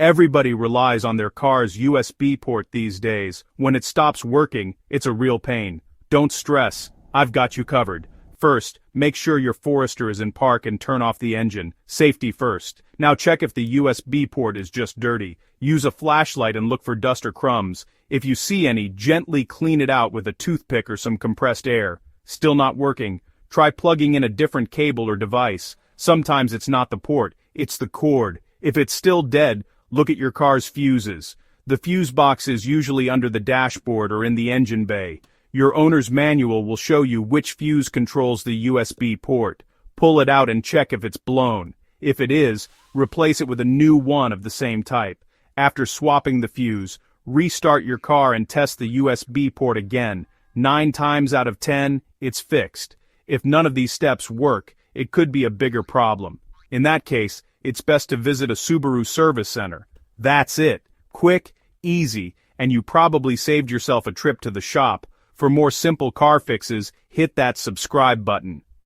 Everybody relies on their car's USB port these days. When it stops working, it's a real pain. Don't stress, I've got you covered. First, make sure your Forester is in park and turn off the engine. Safety first. Now check if the USB port is just dirty. Use a flashlight and look for dust or crumbs. If you see any, gently clean it out with a toothpick or some compressed air. Still not working? Try plugging in a different cable or device. Sometimes it's not the port, it's the cord. If it's still dead, look at your car's fuses. The fuse box is usually under the dashboard or in the engine bay. Your owner's manual will show you which fuse controls the USB port. Pull it out and check if it's blown. If it is, replace it with a new one of the same type. After swapping the fuse, restart your car and test the USB port again. 9 times out of 10, it's fixed. If none of these steps work, it could be a bigger problem. In that case, it's best to visit a Subaru service center. That's it. Quick, easy, and you probably saved yourself a trip to the shop. For more simple car fixes, hit that subscribe button.